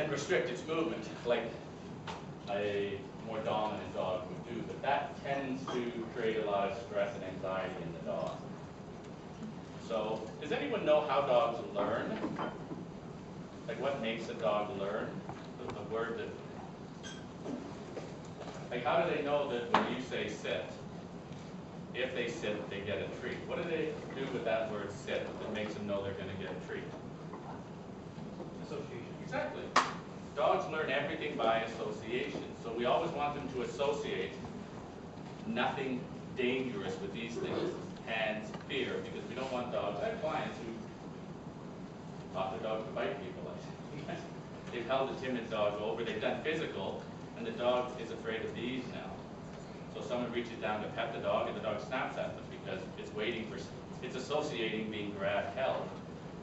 and restrict its movement like a more dominant dog would do. But that tends to create a lot of stress and anxiety in the dog. So, does anyone know how dogs learn? Like what makes a dog learn? The word that, like how do they know that when you say sit, if they sit, they get a treat? What do they do with that word sit that makes them know they're going to get a treat? Association. Exactly. Dogs learn everything by association. So we always want them to associate nothing dangerous with these things. Hands, fear, because we don't want dogs. I have clients who taught their dogs to bite people. They've held a timid dog over, they've done physical, and the dog is afraid of these now. So someone reaches down to pet the dog, and the dog snaps at them because it's waiting for, it's associating being grabbed, held.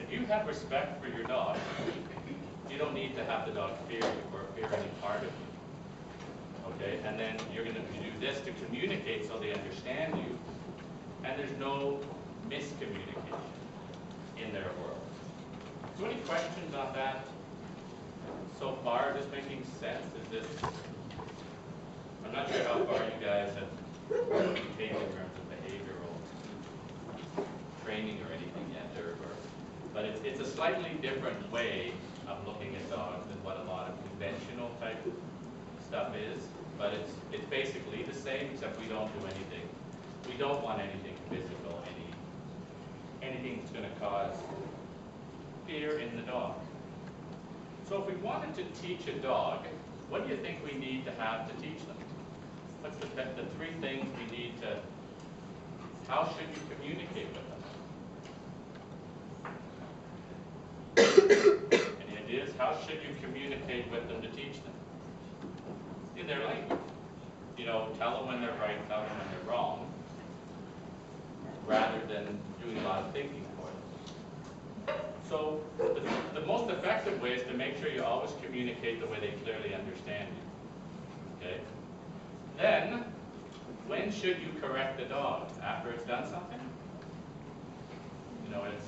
If you have respect for your dog, you don't need to have the dog fear you or fear any part of you. Okay, and then you're going to do this to communicate so they understand you, and there's no miscommunication in their world. So any questions on that so far? Is this making sense? Is this, I'm not sure how far you guys have taken in terms of behavioral training or anything yet, but it's a slightly different way of looking at dogs than what a lot of conventional type stuff is, but it's basically the same, except we don't do anything. We don't want anything physical, anything that's going to cause fear in the dog. So if we wanted to teach a dog, what do you think we need to have to teach them? What's the three things we need to, how should you communicate with them? Any ideas? How should you communicate with them to teach them? In their language. You know, tell them when they're right, tell them when they're wrong, rather than doing a lot of thinking for them. So the most effective way is to make sure you always communicate the way they clearly understand you. Okay? Then, when should you correct the dog? After it's done something? You know, it's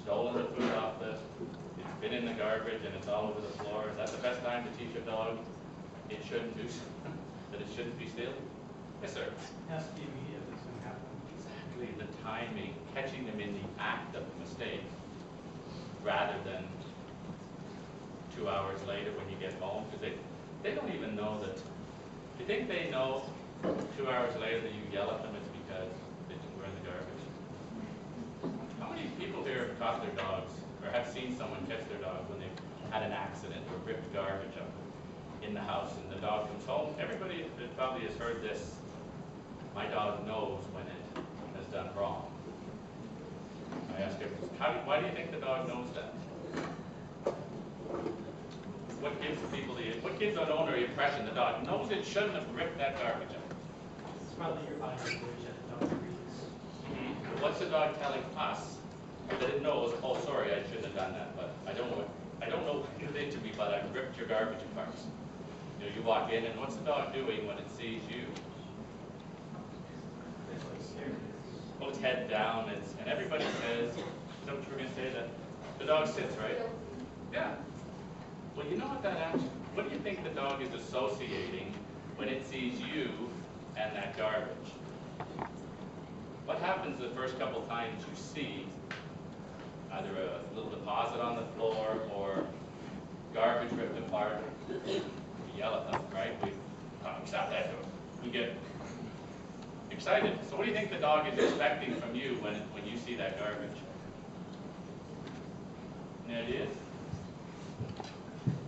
stolen the food off it's been in the garbage and it's all over the floor. Is that the best time to teach a dog it shouldn't do something, that it shouldn't be stealing? Yes, sir. It has to be immediate as it happens. Exactly, the timing, catching them in the act of the mistake, rather than 2 hours later when you get home, because they don't even know that. You think they know 2 hours later that you yell at them it's because they were in the garbage? How many people here have caught their dogs, or have seen someone catch their dog when they've had an accident or ripped garbage up in the house and the dog comes home? Everybody probably has heard this. My dog knows when it has done wrong. I ask everyone, why do you think the dog knows that? What gives an owner the impression the dog knows it shouldn't have ripped that garbage up? It's probably your body language and the dog agrees. What's the dog telling us that it knows, oh sorry, I shouldn't have done that, but I don't know what you did to me, but I ripped your garbage apart. You know, you walk in and what's the dog doing when it sees you? Well, its head down, and everybody says, is that what you were going to say, that the dog sits, right? Yeah. Well, you know what what do you think the dog is associating when it sees you and that garbage? What happens the first couple times you see either a little deposit on the floor or garbage ripped apart? We yell at them, right? Stop that. We get excited. So what do you think the dog is expecting from you when you see that garbage? Any ideas?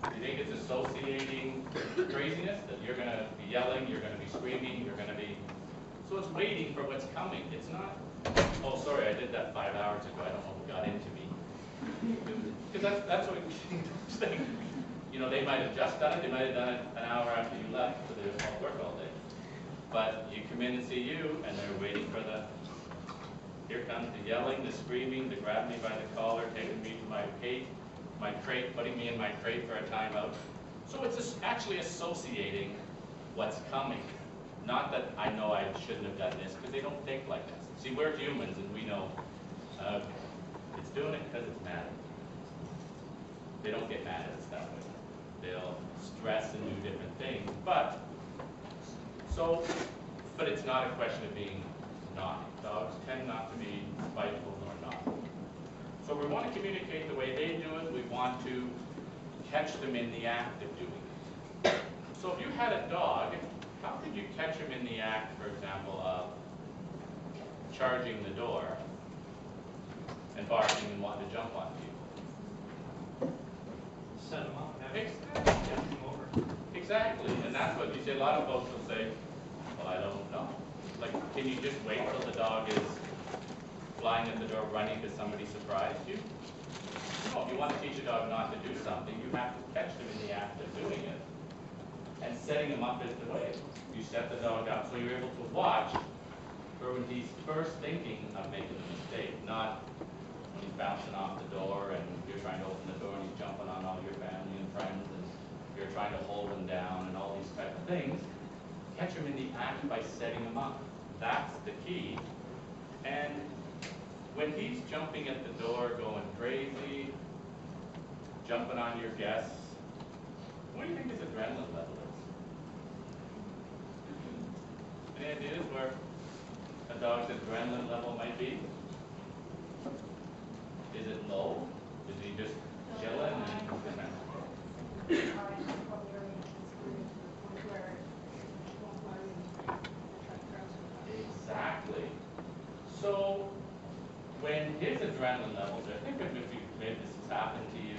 Do you think it's associating craziness, that you're going to be yelling, you're going to be screaming, you're going to be... So it's waiting for what's coming. It's not, oh, sorry, I did that 5 hours ago. I don't know what got into me. Because that's what you think. You know, they might have just done it. They might have done it an hour after you left, so they won't work all day. But you come in and see you, and they're waiting for the... Here comes the yelling, the screaming, the grab me by the collar, taking me to my crate, putting me in my crate for a timeout. So it's just actually associating what's coming. Not that I know I shouldn't have done this, because they don't think like this. See, we're humans, and we know it's doing it because it's mad. they don't get mad at us that way. They'll stress and do different things, but it's not a question of being naughty. Dogs tend not to be spiteful nor naughty. So we want to communicate the way they do it. We want to catch them in the act of doing it. So if you had a dog, how could you catch him in the act, for example, of charging the door and barking and wanting to jump on you? Set them up, have Exactly. them over. Exactly, and that's what you say. A lot of folks will say, well, I don't know. Like, can you just wait till the dog is flying at the door running because somebody surprised you? No, if you want to teach a dog not to do something, you have to catch them in the act of doing it. And setting them up is the way. You set the dog up so you're able to watch for when he's first thinking of making a mistake, not when he's bouncing off the door and you're trying to open the door and he's jumping on all your family and friends and you're trying to hold him down and all these type of things. Catch him in the act by setting him up. That's the key. And when he's jumping at the door, going crazy, jumping on your guests, what do you think his adrenaline level is? Any ideas where a dog's adrenaline level might be? Is it low? Is he just chilling and exactly. So when his adrenaline levels are, think of if maybe this has happened to you,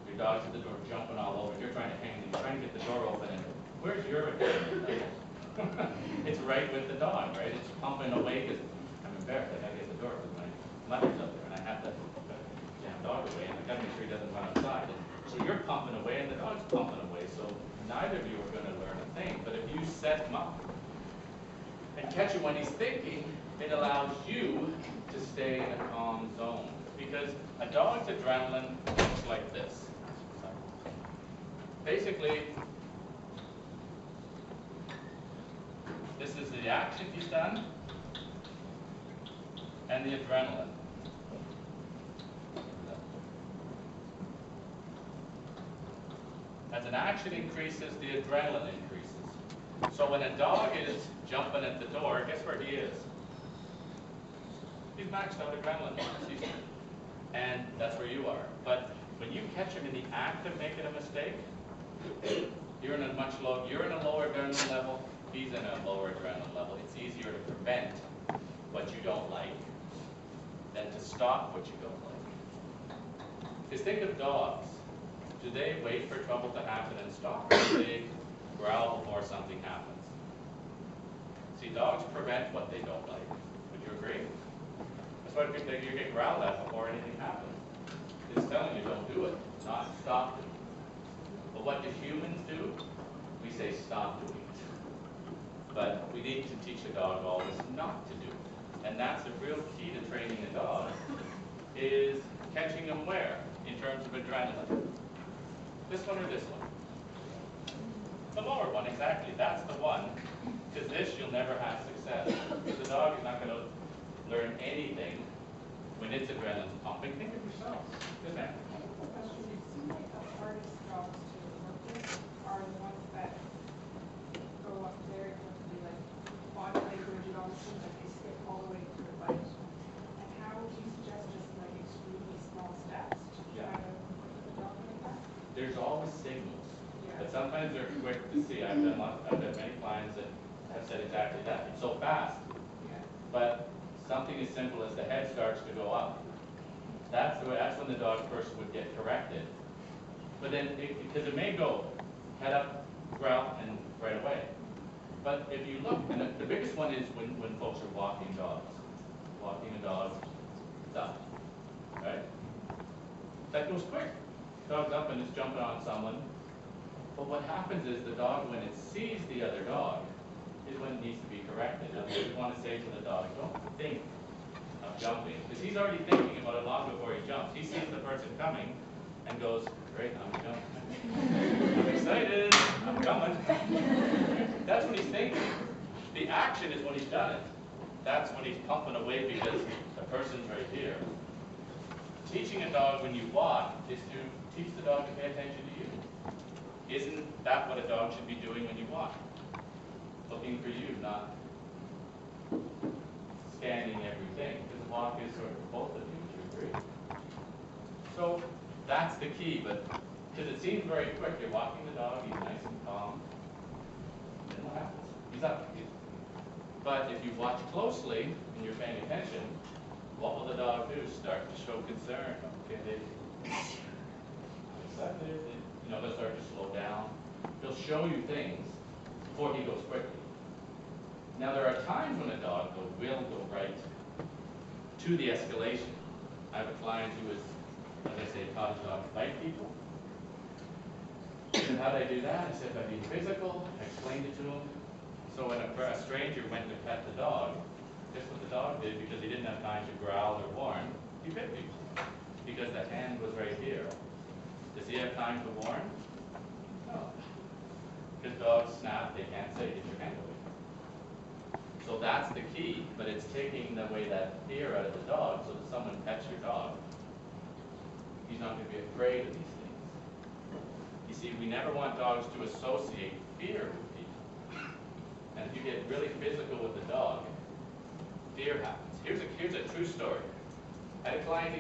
your dog's at the door jumping all over, you're trying to hang, you're trying to get the door open, and where's your adrenaline level? It's right with the dog, right? It's pumping away because I'm embarrassed, I gotta get the door because my mother's up there and I have to put the damn dog away and I gotta make sure he doesn't run outside. And so you're pumping away and the dog's pumping away, so neither of you are gonna learn a thing. But if you set him up and catch him when he's thinking, it allows you to stay in a calm zone. Because a dog's adrenaline looks like this. Basically, this is the action he's done and the adrenaline. As an action increases, the adrenaline increases. So when a dog is jumping at the door, guess where he is? He's maxed out adrenaline. And that's where you are. But when you catch him in the act of making a mistake, you're in a lower adrenaline level, he's in a lower adrenaline level. It's easier to prevent what you don't like than to stop what you don't like. Because think of dogs. Do they wait for trouble to happen and stop, or do they growl before something happens? See, dogs prevent what they don't like. Would you agree? That's why you get growled at before anything happens. It's telling you don't do it, not stop doing it. But what do humans do? We say stop doing it. But we need to teach a dog always not to do it. And that's the real key to training a dog, is catching them where, in terms of adrenaline. This one or this one? The lower one, exactly. That's the one. Because this, you'll never have success. The dog is not going to learn anything when its adrenaline's pumping. Think of yourself. Good man. Especially, it seems like the hardest dogs to work with are the ones that go up very quickly, like body language, it always seems like they skip all the way through life. And how would you suggest just like extremely small steps to try to work with a dog like that? There's always signals. Yeah. But sometimes they're quick to see. I've had many clients that have said exactly that. It's so fast. Yeah. But something as simple as the head starts to go up. That's when the dog first would get corrected. But then, because it may go head up, growl, and right away. But if you look, and the biggest one is when folks are walking dogs. Walking a dog, it's up, right? That goes quick. Dog's up and it's jumping on someone. But what happens is the dog, when it sees the other dog, is when it needs to be corrected. And we want to say to the dog, don't think of jumping. Because he's already thinking about it long before he jumps. He sees the person coming and goes, great, I'm jumping. I'm excited, I'm coming. That's what he's thinking. The action is when he's done it. That's when he's pumping away because the person's right here. teaching a dog when you walk is to teach the dog to pay attention to you. Isn't that what a dog should be doing when you walk? Looking for you, not scanning everything, because a walk is sort of both of you, would you agree? So that's the key, but because it seems very quick, you're walking the dog, he's nice and calm, then what happens? He's up. But if you watch closely and you're paying attention, what will the dog do? Start to show concern. Okay, they excited. You know, they'll start to slow down. He'll show you things before he goes quickly. Now there are times when a dog though will go right to the escalation. I have a client who is, as I say, taught his dog to bite people. And how did I do that? I said by being physical. I explained it to him. So when a stranger went to pet the dog, guess what the dog did? Because he didn't have time to growl or warn, he bit me. Because the hand was right here. Does he have time to warn? No. Because dogs snap, they can't say, get your hand away. So that's the key, but it's taking away that fear out of the dog so that someone pets your dog. He's not going to be afraid of these things. You see, we never want dogs to associate fear with people. And if you get really physical with the dog, fear happens. Here's a true story. I had a client